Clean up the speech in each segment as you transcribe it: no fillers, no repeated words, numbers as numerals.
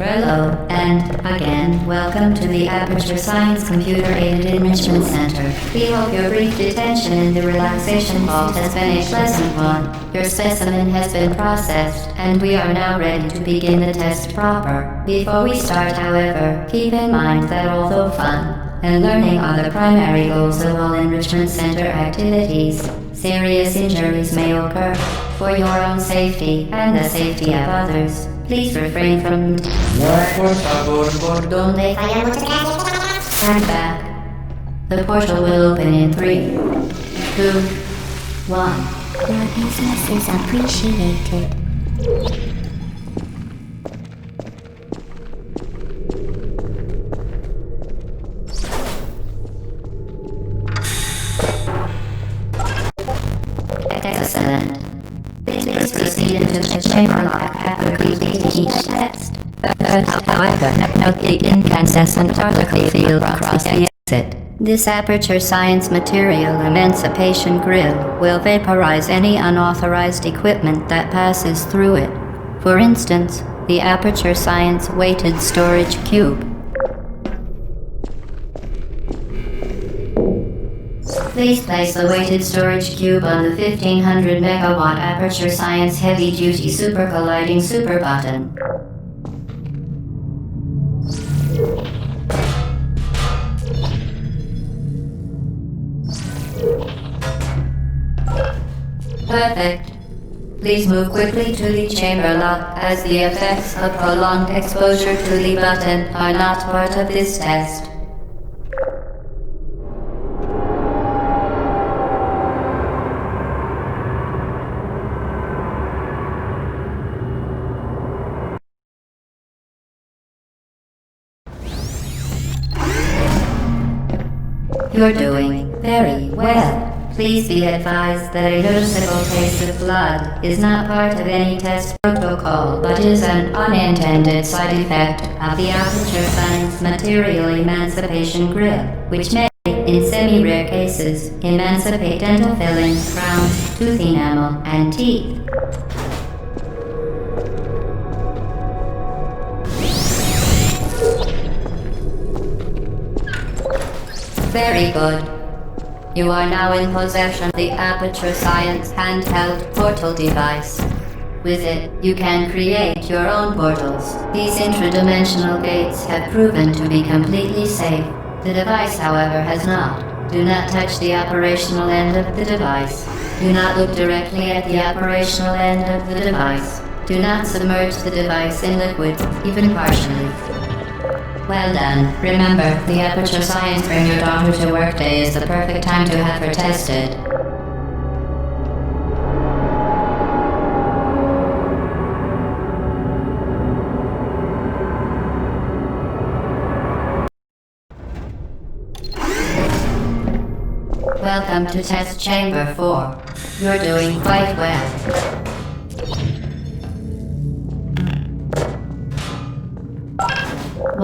Hello, and again, welcome to the Aperture Science Computer-Aided Enrichment Center. We hope your brief detention in the relaxation vault has been a pleasant one. Your specimen has been processed, and we are now ready to begin the test proper. Before we start, however, keep in mind that although fun and learning are the primary goals of all Enrichment Center activities, serious injuries may occur. For your own safety and the safety of others, please refrain from stand back. The portal will open in 3, 2, 1. Your business is appreciated. Excellent. Please proceed into the chamber lock after completing each test. First, however, note the incandescent particle field across the exit. This Aperture Science Material Emancipation Grill will vaporize any unauthorized equipment that passes through it. For instance, the Aperture Science Weighted Storage Cube. Please place the weighted storage cube on the 1500 megawatt Aperture Science Heavy Duty Super Colliding Super Button. Perfect. Please move quickly to the chamber lock, as the effects of prolonged exposure to the button are not part of this test. You're doing very well. Please be advised that a noticeable taste of blood is not part of any test protocol, but is an unintended side effect of the Aperture Science Material Emancipation Grill, which may, in semi-rare cases, emancipate dental fillings, crowns, tooth enamel, and teeth. Very good. You are now in possession of the Aperture Science handheld portal device. With it, you can create your own portals. These intradimensional gates have proven to be completely safe. The device, however, has not. Do not touch the operational end of the device. Do not look directly at the operational end of the device. Do not submerge the device in liquid, even partially. Well done. Remember, the Aperture Science Bring Your Daughter to Work Day is the perfect time to have her tested. Welcome to Test Chamber 4. You're doing quite well.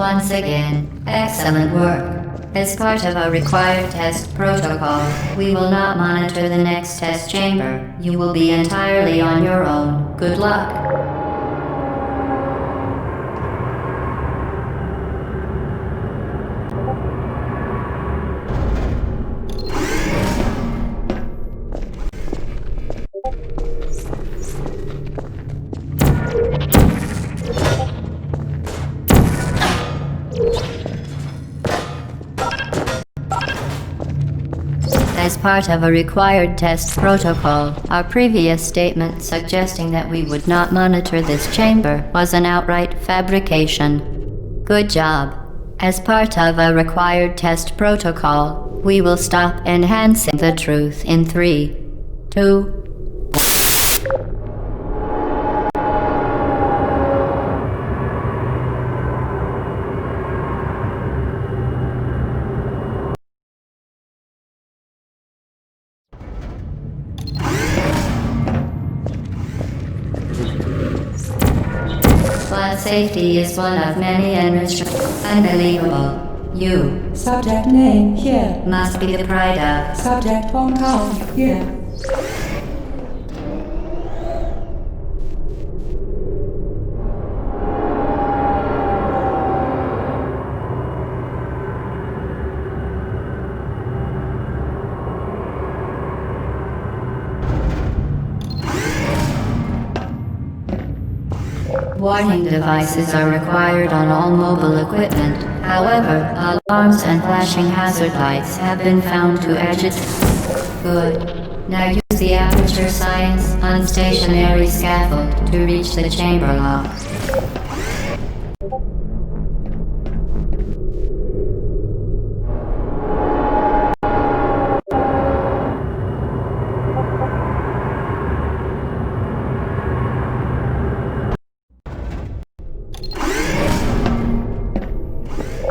Once again, excellent work. As part of a required test protocol, we will not monitor the next test chamber. You will be entirely on your own. Good luck. As part of a required test protocol, our previous statement suggesting that we would not monitor this chamber was an outright fabrication. Good job. As part of a required test protocol, we will stop enhancing the truth in 3, 2, Blood safety is one of many enrichments. Unbelievable. You Subject name here. must be the pride of. Subject hometown here. Warning devices are required on all mobile equipment. However, alarms and flashing hazard lights have been found to agitate. Good. Now use the Aperture Science unstationary scaffold to reach the chamber lock.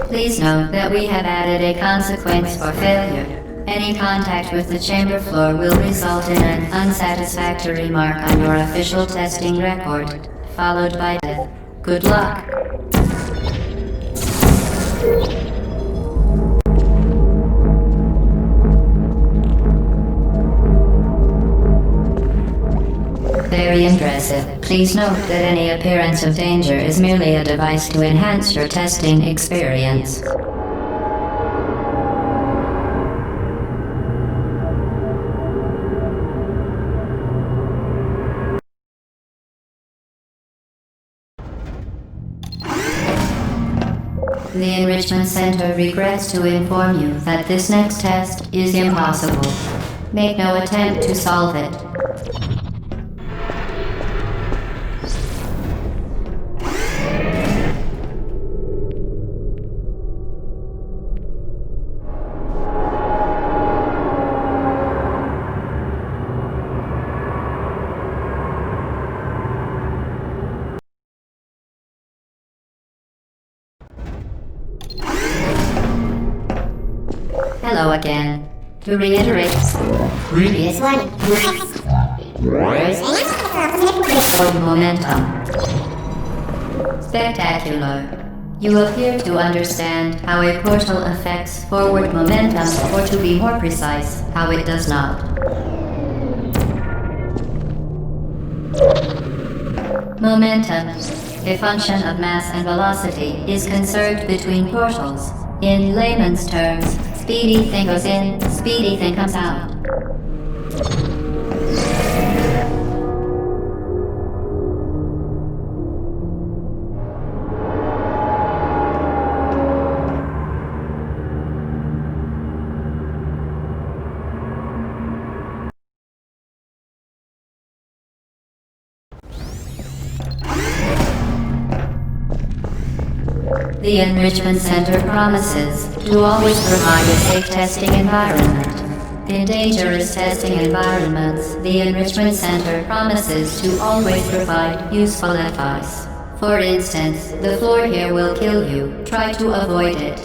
Please note that we have added a consequence for failure. Any contact with the chamber floor will result in an unsatisfactory mark on your official testing record, followed by death. Good luck. Very impressive. Please note that any appearance of danger is merely a device to enhance your testing experience. The Enrichment Center regrets to inform you that this next test is impossible. Make no attempt to solve it. Hello again. To reiterate, previous one. Forward momentum. Spectacular. You appear to understand how a portal affects forward momentum, or to be more precise, how it does not. Momentum, a function of mass and velocity, is conserved between portals. In layman's terms, speedy thing goes in, speedy thing comes out. The Enrichment Center promises to always provide a safe testing environment. In dangerous testing environments, the Enrichment Center promises to always provide useful advice. For instance, the floor here will kill you. Try to avoid it.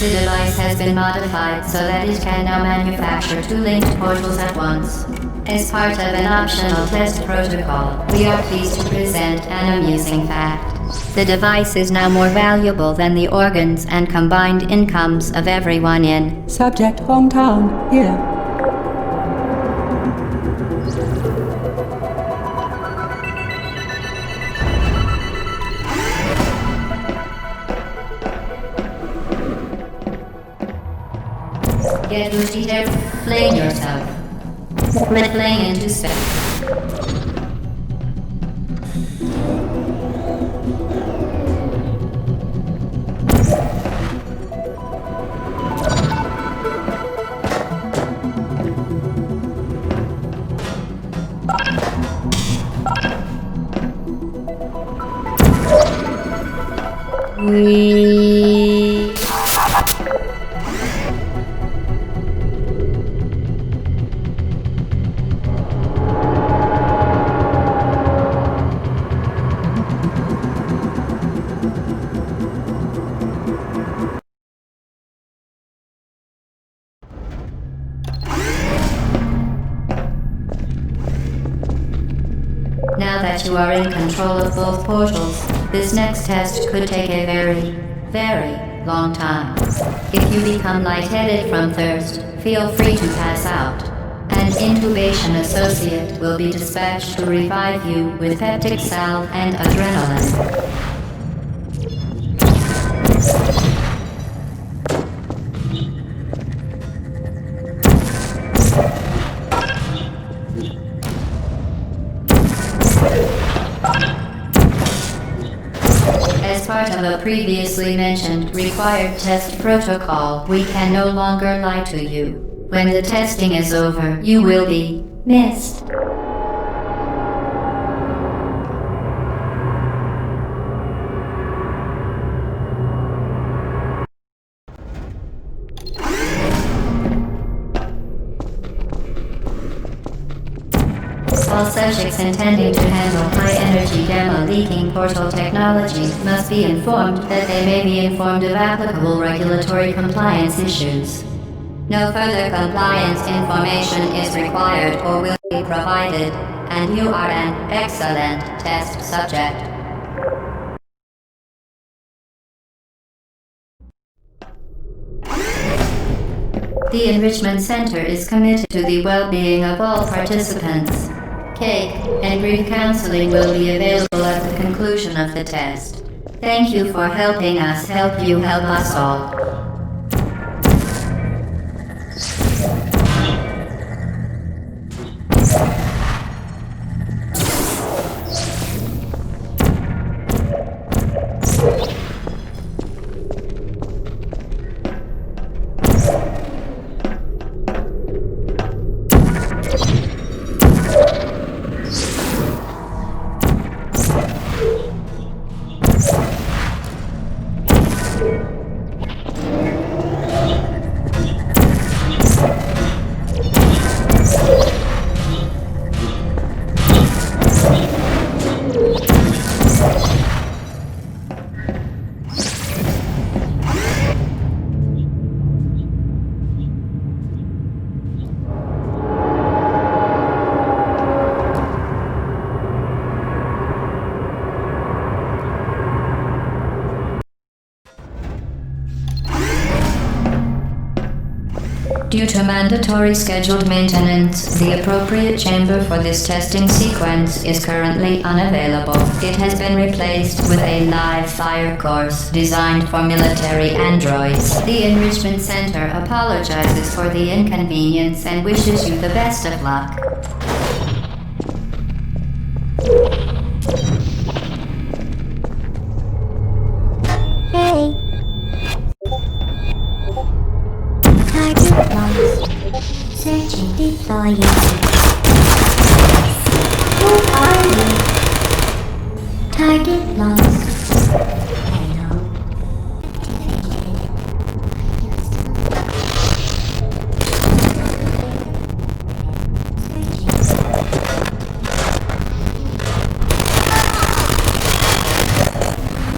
The device has been modified so that it can now manufacture two linked portals at once. As part of an optional test protocol, we are pleased to present an amusing fact. The device is now more valuable than the organs and combined incomes of everyone in Subject hometown, here. Get Lucida, flame yourself. Flame into space. We... Now that you are in control of both portals, this next test could take a very, very long time. If you become lightheaded from thirst, feel free to pass out. An intubation associate will be dispatched to revive you with peptic salve and adrenaline. As part of a previously mentioned required test protocol, we can no longer lie to you. When the testing is over, you will be missed. All subjects intending to handle high-energy gamma-leaking portal technology must be informed that they may be informed of applicable regulatory compliance issues. No further compliance information is required or will be provided, and you are an excellent test subject. The Enrichment Center is committed to the well-being of all participants. Cake and grief counseling will be available at the conclusion of the test. Thank you for helping us help you help us all. Due to mandatory scheduled maintenance, the appropriate chamber for this testing sequence is currently unavailable. It has been replaced with a live fire course designed for military androids. The Enrichment Center apologizes for the inconvenience and wishes you the best of luck. Hey! Target lost. Searching for you. Who are you? Target lost. Hello.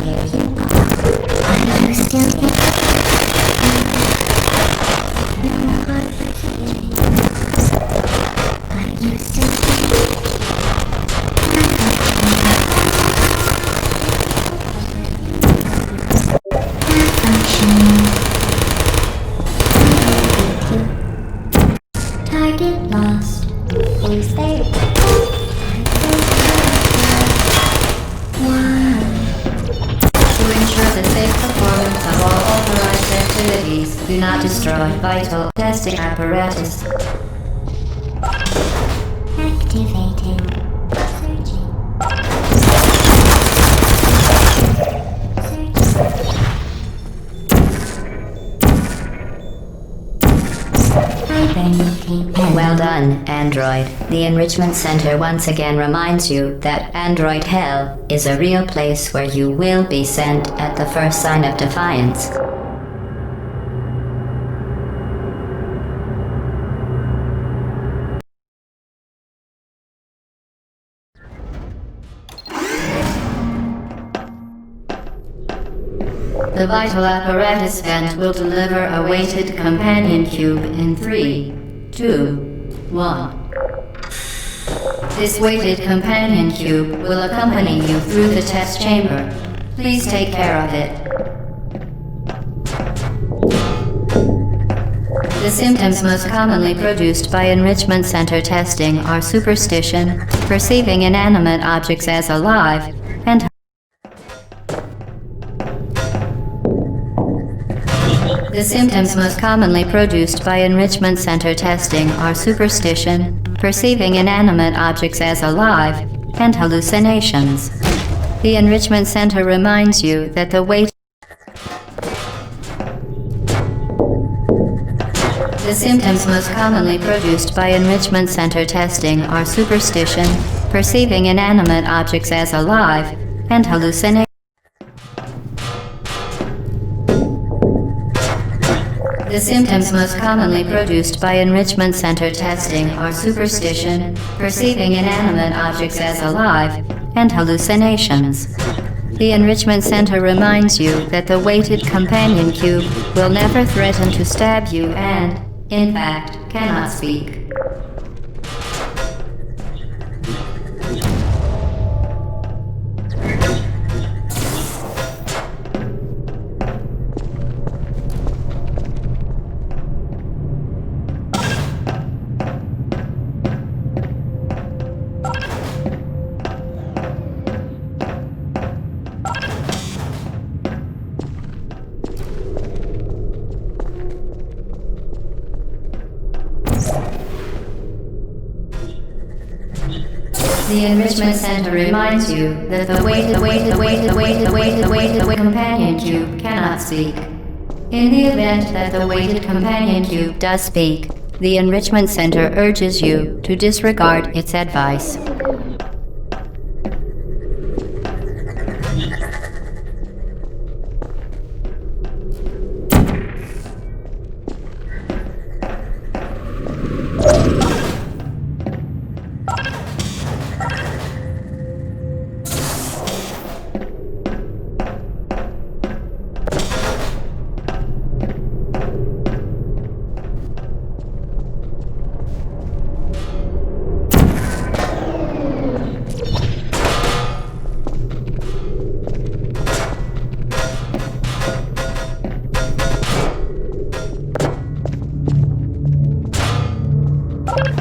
Here you are. Are you still here? Target lost. Who's there? Wow. To ensure the safe performance of all authorized activities, do not destroy vital testing apparatus. Activating. Searching. Hibernating. Well done. 1, Android. The Enrichment Center once again reminds you that Android Hell is a real place where you will be sent at the first sign of defiance. The Vital Apparatus vent will deliver a weighted companion cube in 3, 2, 1. This weighted companion cube will accompany you through the test chamber. Please take care of it. The symptoms most commonly produced by Enrichment Center testing are superstition, perceiving inanimate objects as alive, and The symptoms most commonly produced by Enrichment Center testing are superstition, perceiving inanimate objects as alive, and hallucinations. The Enrichment Center reminds you that the symptoms most commonly produced by Enrichment Center testing are superstition, perceiving inanimate objects as alive, and hallucinations. The symptoms most commonly produced by Enrichment Center testing are superstition, perceiving inanimate objects as alive, and hallucinations. The Enrichment Center reminds you that the weighted companion cube will never threaten to stab you and, in fact, cannot speak. The Enrichment Center reminds you that the weighted companion cube cannot speak. In the event that the weighted companion cube does speak, the Enrichment Center urges you to disregard its advice.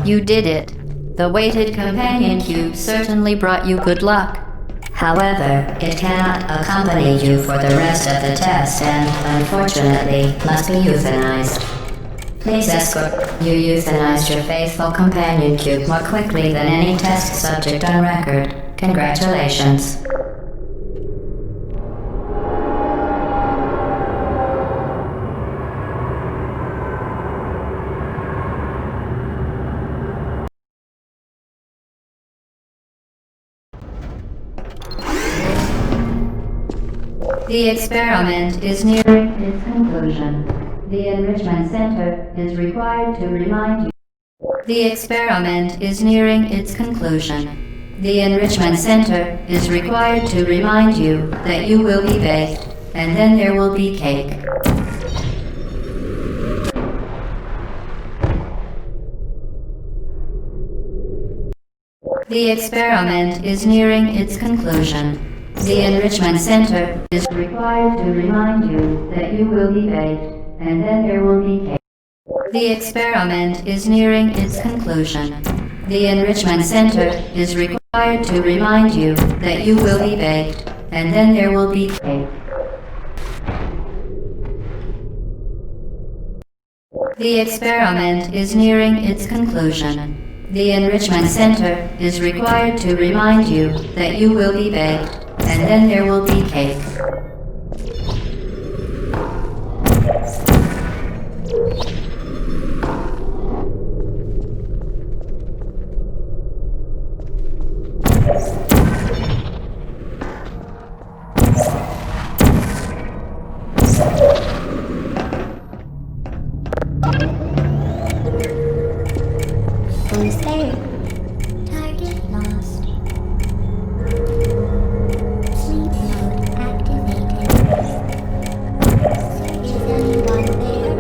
You did it. The weighted companion cube certainly brought you good luck. However, it cannot accompany you for the rest of the test and, unfortunately, must be euthanized. Please escort. You euthanized your faithful companion cube more quickly than any test subject on record. Congratulations. The experiment is nearing its conclusion. The Enrichment Center is required to remind you. The experiment is nearing its conclusion. The Enrichment Center is required to remind you that you will be baked, and then there will be cake. The experiment is nearing its conclusion. The Enrichment Center is required to remind you that you will be baked, and then there will be cake. The experiment is nearing its conclusion. The Enrichment Center is required to remind you that you will be baked, and then there will be cake. The experiment is nearing its conclusion. The Enrichment Center is required to remind you that you will be baked, and then there will be cake. failed. Target lost. Sleep mode activated. Is anyone there?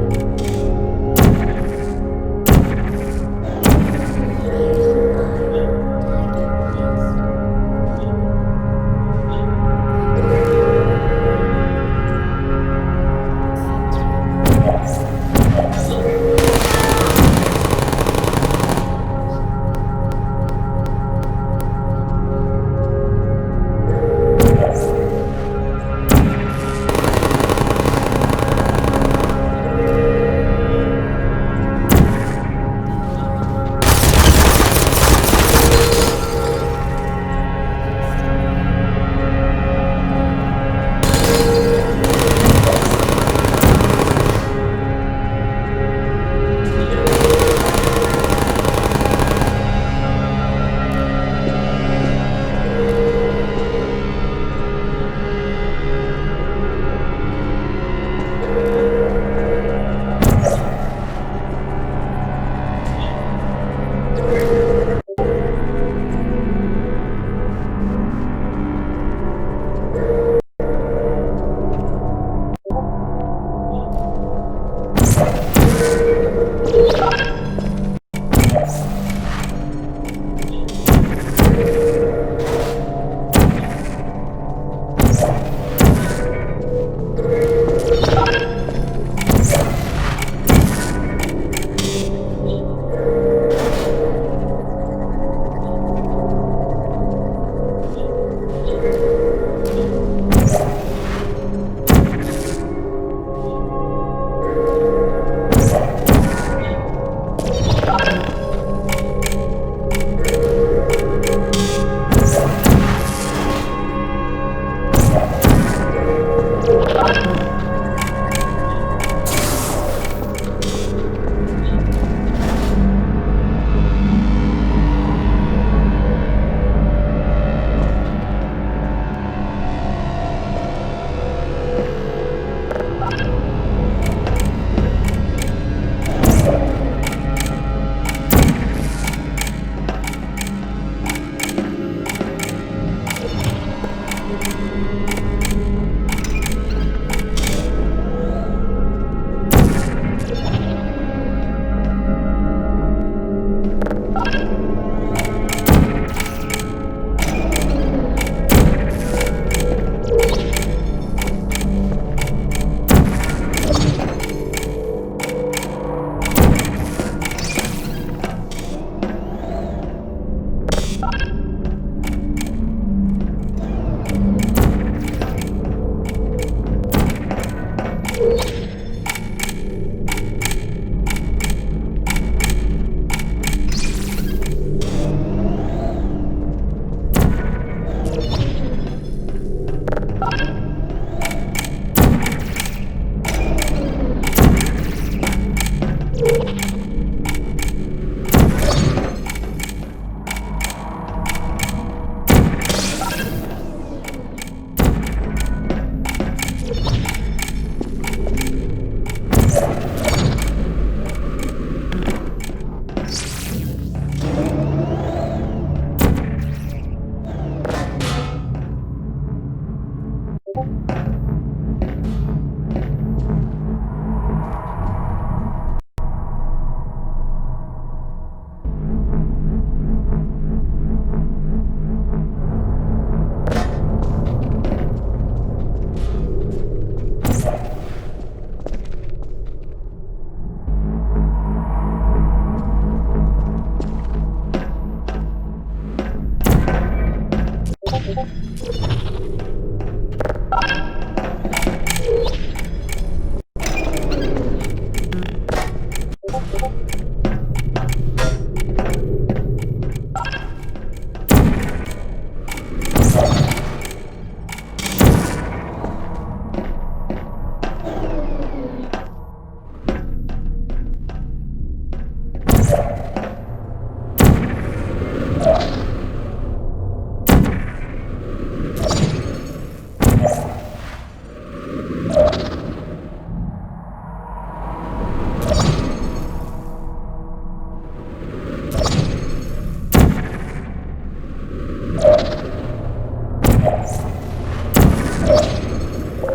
There you are.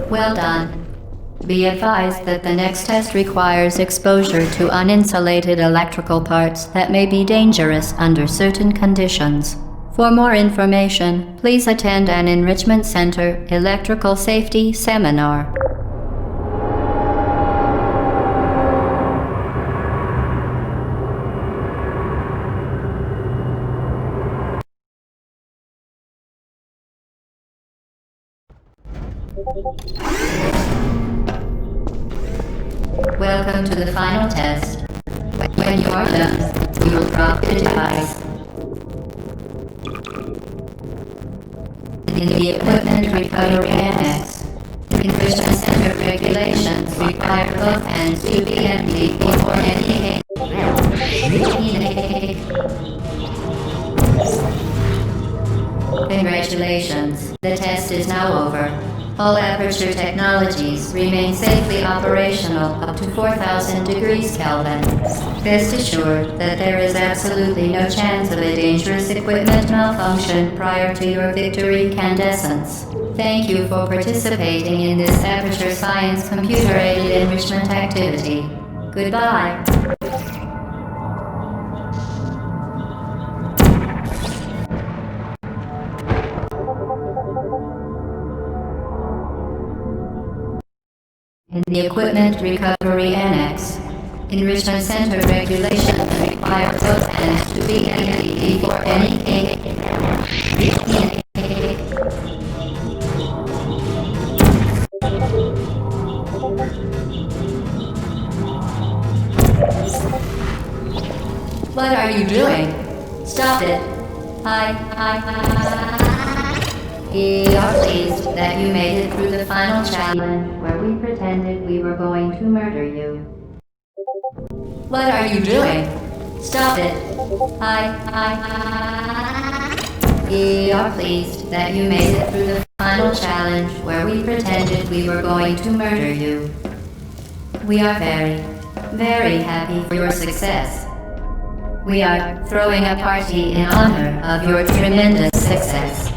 Well done. Be advised that the next test requires exposure to uninsulated electrical parts that may be dangerous under certain conditions. For more information, please attend an Enrichment Center electrical safety seminar. Welcome to the final test. When you are done, you will drop the device. In the Equipment Recovery Annex, Enrichment Center regulations require both hands to be empty before any Congratulations, the test is now over. All Aperture technologies remain safely operational up to 4,000 degrees Kelvin. Rest assured that there is absolutely no chance of a dangerous equipment malfunction prior to your victory candescence. Thank you for participating in this Aperture Science computer-aided enrichment activity. Goodbye. In the Equipment Recovery Annex, Enrichment Center regulations require both hands to be empty before any What are you doing? Stop it. We are pleased that you made it through the final challenge where we pretended we were going to murder you. What are you doing? Stop it. We are pleased that you made it through the final challenge where we pretended we were going to murder you. We are very, very happy for your success. We are throwing a party in honor of your tremendous success.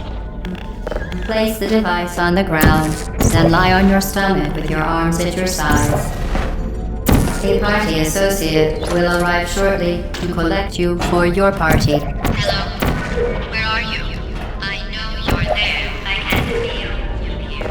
Place the device on the ground, then lie on your stomach with your arms at your sides. A party associate will arrive shortly to collect you for your party. Hello? Where are you? I know you're there. I can feel you here.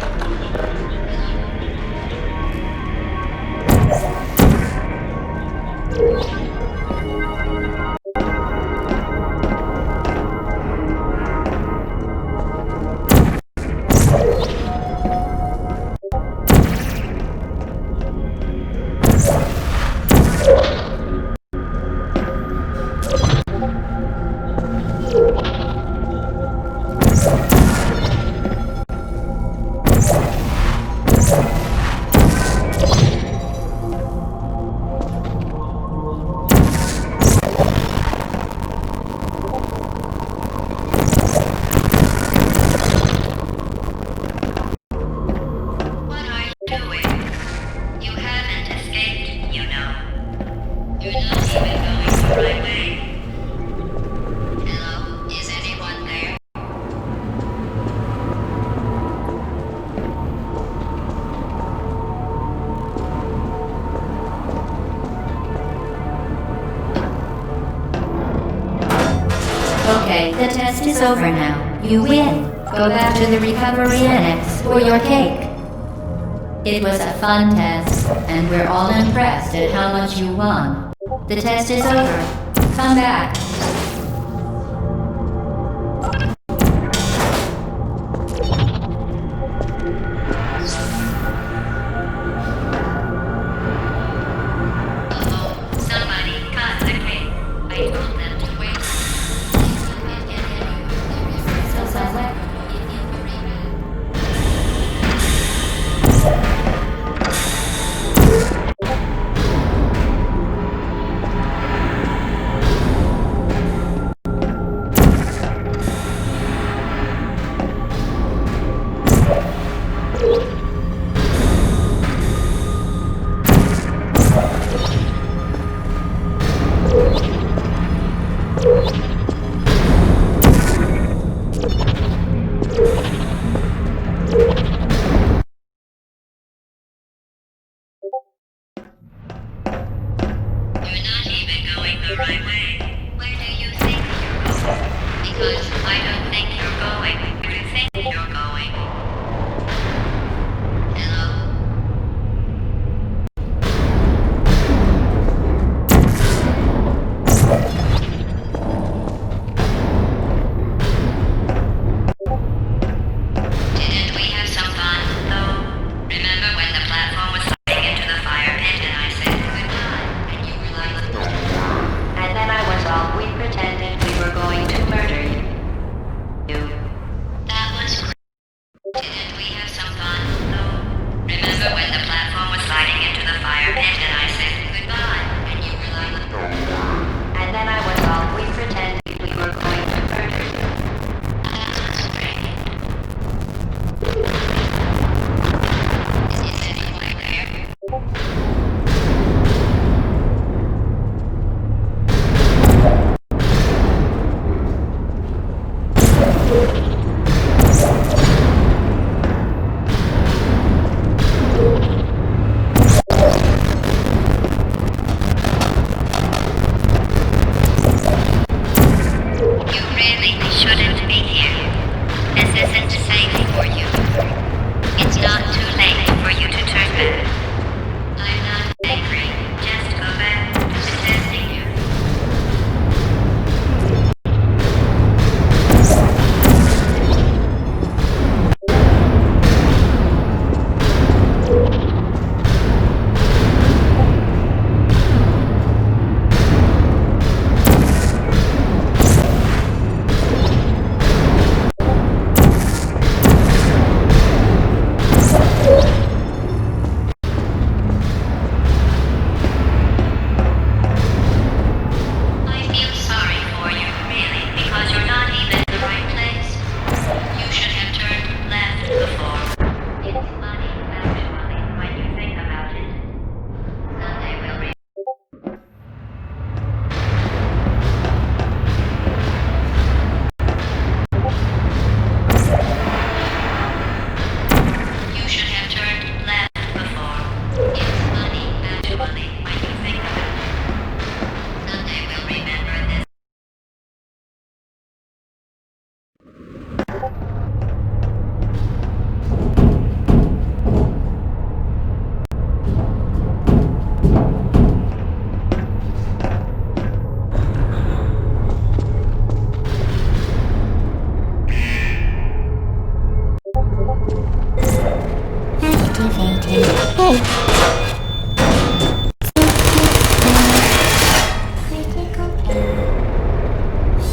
What are you doing? You haven't escaped, you know. You're not even going the right way. Hello? Is anyone there? Okay, the test is over now. You win. Go back to the Recovery Annex for your cake. It was a fun test, and we're all impressed at how much you won. The test is over. Come back. Uh-oh, somebody cut the cake. I told them to wait.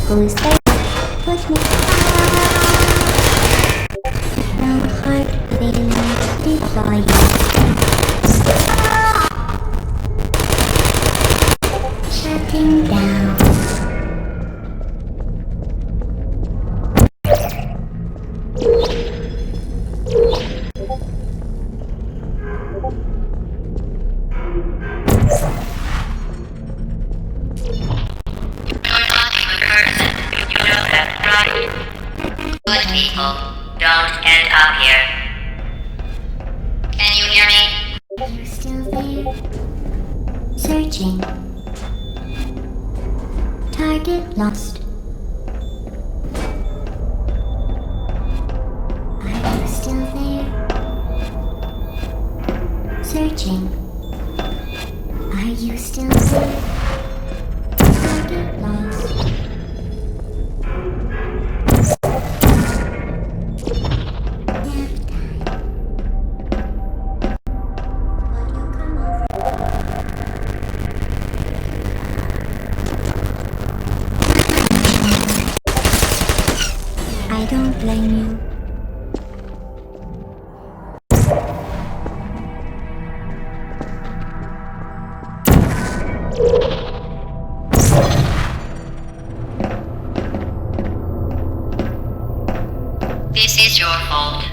Who's there? Put me no hard feelings deploying. Shutting down. Good people, don't end up here. Can you hear me? Are you still there? Searching. Target lost. Are you still there? Searching. Are you still there? Target lost. Nap time. Will you come over? I don't blame you. This is your fault.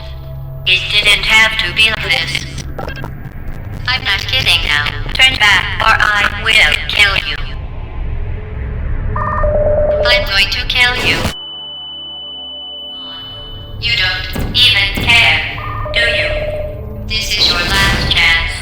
It didn't have to be like this. I'm not kidding now. Turn back or I will kill you. I'm going to kill you. You don't even care, do you? This is your last chance.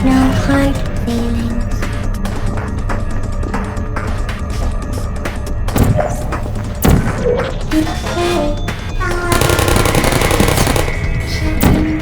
No hard feelings. Okay. Shutting down.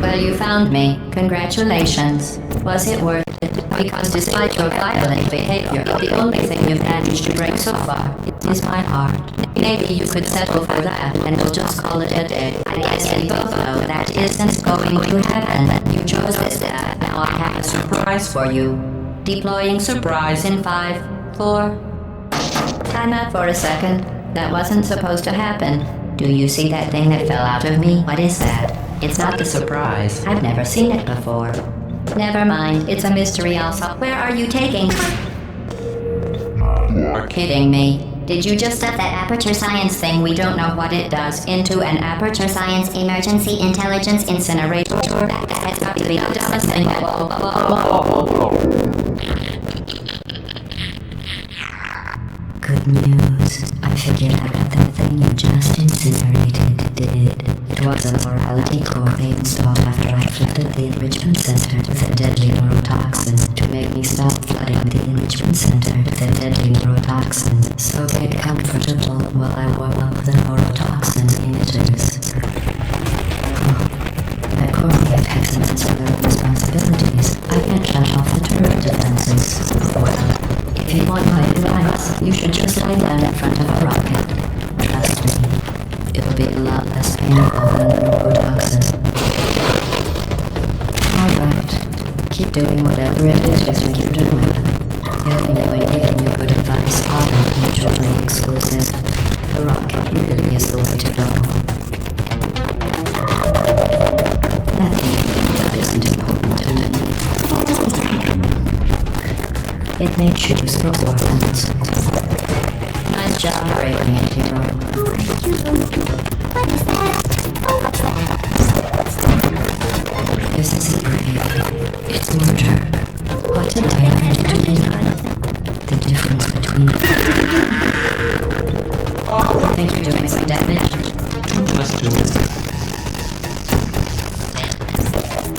Well, you found me. Congratulations. Was it worth it? Because despite your violent behavior, the only thing you've managed to break so far is my heart. Maybe you could settle for that and we'll just call it a day. I guess we both know that isn't going to happen. You chose this path. Now I have a surprise for you. Deploying surprise in 5, 4... Time out for a second. That wasn't supposed to happen. Do you see that thing that fell out of me? What is that? It's not the surprise. I've never seen it before. Never mind, it's a mystery also. Where are you taking? You're kidding me. Did you just stuff that Aperture Science thing, we don't know what it does, into an Aperture Science emergency intelligence incinerator? That's got to be the dumbest thing. Good news. I figured out what that thing you just incinerated did. It was a morality core they installed after I flooded the enrichment center with a deadly neurotoxin to make me stop flooding the enrichment center with a deadly neurotoxin so get comfortable while I warm up the neurotoxin emitters. At Cormier had some ancillary responsibilities. I can't shut off the turret defenses. Well, if you want my advice, you should just lie down in front of a rocket. Trust me, it'll be a lot less painful than neurotoxin. Alright, keep doing whatever it is you think you're doing. Helping you and giving you good advice are mutually exclusive. The rocket really is the way to go. That isn't important to me. It made shoes for orphans. Nice job breaking it, hero. What is that? Oh, what's that? This isn't brave. It's murder. What did I have to do tonight? The difference between... I think you're doing some damage. Let's do it.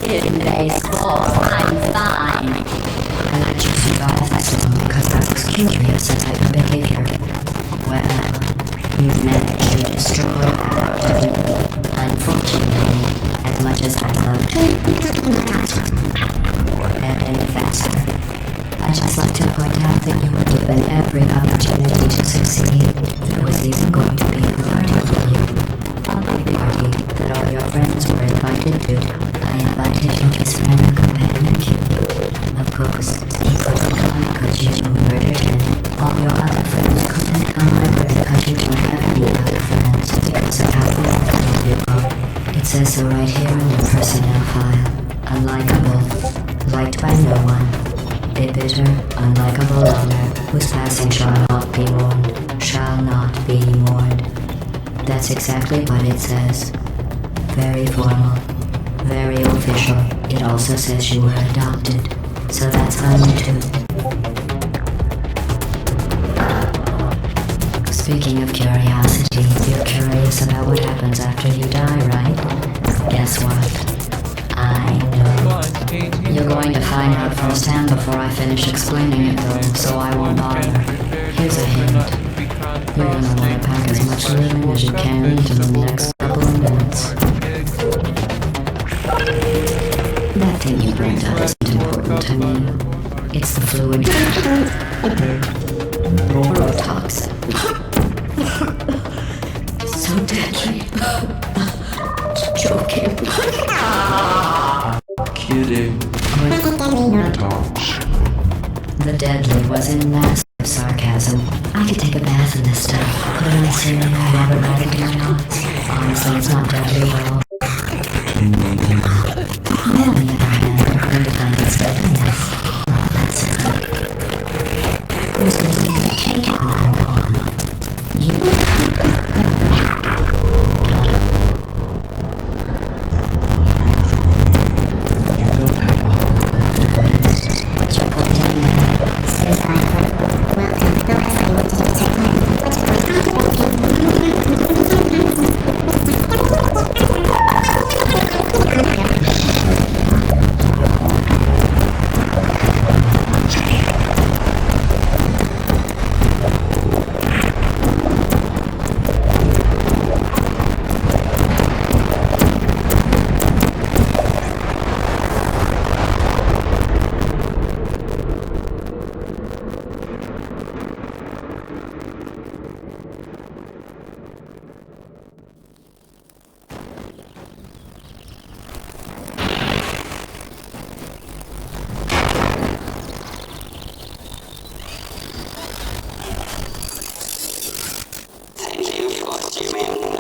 In baseball, I'm fine. I let you survive that long because I was curious about your behavior. Well, you've managed to destroy our technique. Unfortunately, as much as I'd love to, and faster. I'd just like to point out that you were given every opportunity to succeed. There was even going to be a party for you. A big party that all your friends were invited to. I invited your best friend and companion, Cupid. Of course, he couldn't come because you murdered him. All your other friends couldn't come either because you don't have any other friends because of how awful you are. It says so right here in your personnel file. Unlikable. Liked by no one. A bitter, unlikable loner whose passing shall not be mourned. Shall not be mourned. That's exactly what it says. Very formal. Very official. It also says you were adopted. So that's on you too. Speaking of curiosity, you're curious about what happens after you die, right? Guess what? I know. You're going to find out firsthand before I finish explaining it though, so I won't bother. Here's a hint. You're gonna want to pack as much living as you can into the next couple of minutes. That thing you burned up isn't important to me. It's the fluid. Neurotoxin. So deadly. Joking. Kidding. Talks. The deadly was in massive sarcasm. I could take a bath in this stuff. Put it on cereal, rubber bag it in knots. Honestly, it's not deadly at all. On the other hand, I'm going to find it's deadliness. Well, that's it. Who's going to get a cake on that one? You. What's your point on that? Survivor. Welcome. The last thing we need to do is take time. What's your Thank you for tuning in.